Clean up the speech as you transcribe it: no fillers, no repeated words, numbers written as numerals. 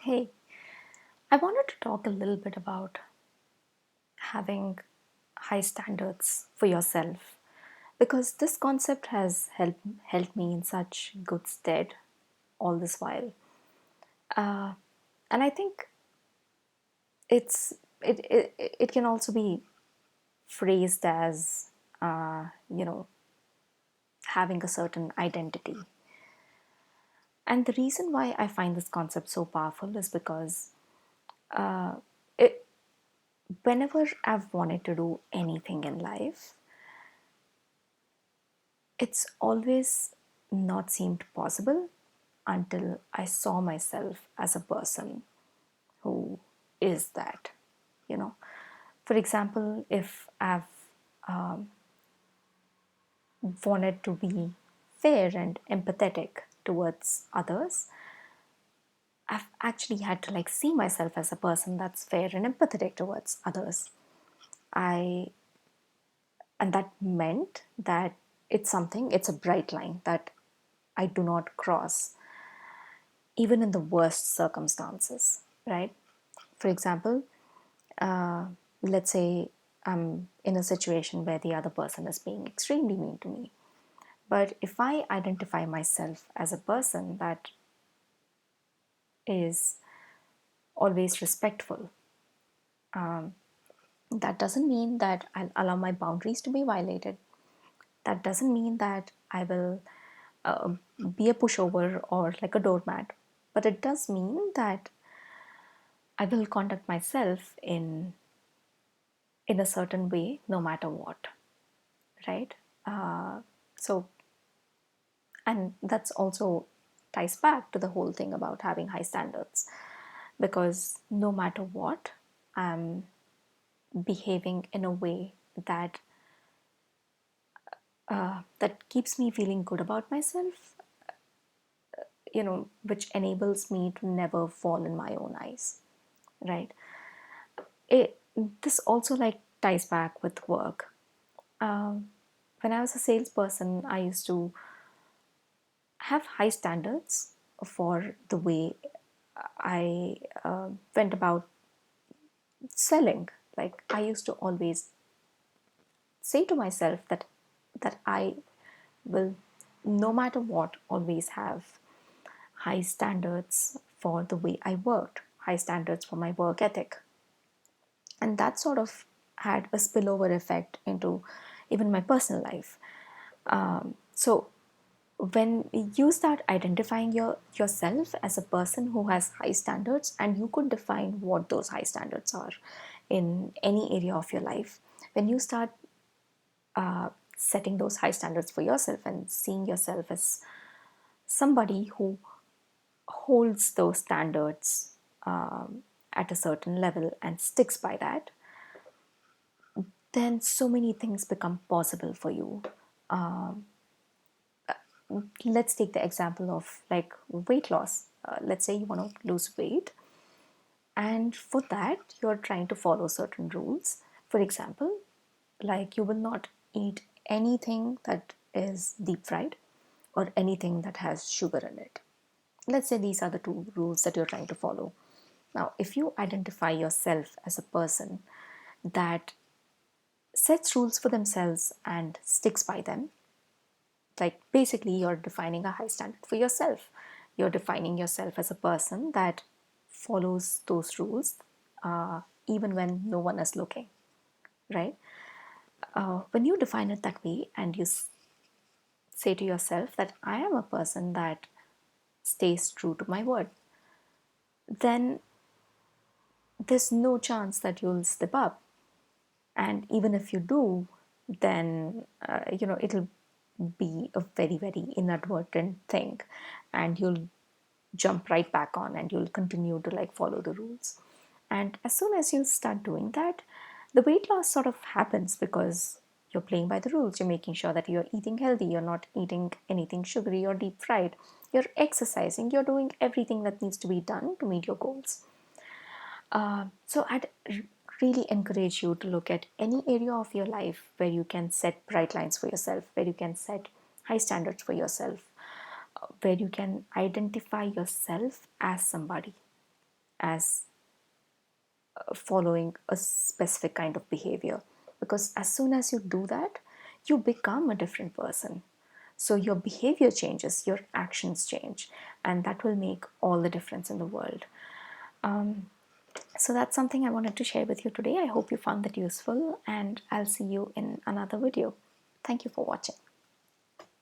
Hey, I wanted to talk a little bit about having high standards for yourself because this concept has helped me in such good stead all this while. And I think it's it can also be phrased as having a certain identity. And the reason why I find this concept so powerful is because it, whenever I've wanted to do anything in life, it's always not seemed possible until I saw myself as a person who is that, you know. For example, if I've wanted to be fair and empathetic towards others, I've actually had to see myself as a person that's fair and empathetic towards others. I And that meant that it's a bright line that I do not cross even in the worst circumstances, right? For example, let's say I'm in a situation where the other person is being extremely mean to me. But if I identify myself as a person that is always respectful, that doesn't mean that I'll allow my boundaries to be violated. That doesn't mean that I will be a pushover or like a doormat. But it does mean that I will conduct myself in a certain way no matter what, right? So and that's also ties back to the whole thing about having high standards, because no matter what, I'm behaving in a way that that keeps me feeling good about myself, which enables me to never fall in my own eyes, right? it this also ties back with work. When I was a salesperson, I used to have high standards for the way I went about selling. Like, I used to always say to myself that I will, no matter what, always have high standards for the way I worked, high standards for my work ethic. And that sort of had a spillover effect into even my personal life. So when you start identifying yourself as a person who has high standards, and you could define what those high standards are in any area of your life, when you start setting those high standards for yourself and seeing yourself as somebody who holds those standards at a certain level and sticks by that, then so many things become possible for you. Let's take the example of weight loss. Let's say you want to lose weight, and for that you're trying to follow certain rules. For example, like, you will not eat anything that is deep fried or anything that has sugar in it. Let's say these are the two rules that you're trying to follow. Now, if you identify yourself as a person that sets rules for themselves and sticks by them, like, basically you're defining a high standard for yourself. You're defining yourself as a person that follows those rules even when no one is looking, right? When you define it that way and you say to yourself that I am a person that stays true to my word, then there's no chance that you'll slip up. And even if you do, then it'll be a very, very inadvertent thing, and you'll jump right back on and you'll continue to follow the rules. And as soon as you start doing that, the weight loss sort of happens because you're playing by the rules. You're making sure that you're eating healthy, you're not eating anything sugary or deep fried, you're exercising, you're doing everything that needs to be done to meet your goals. So I'd really encourage you to look at any area of your life where you can set bright lines for yourself, where you can set high standards for yourself, where you can identify yourself as somebody. as following a specific kind of behavior, because as soon as you do that, you become a different person. So your behavior changes, your actions change, and that will make all the difference in the world. So that's something I wanted to share with you today. I hope you found that useful, and I'll see you in another video. Thank you for watching.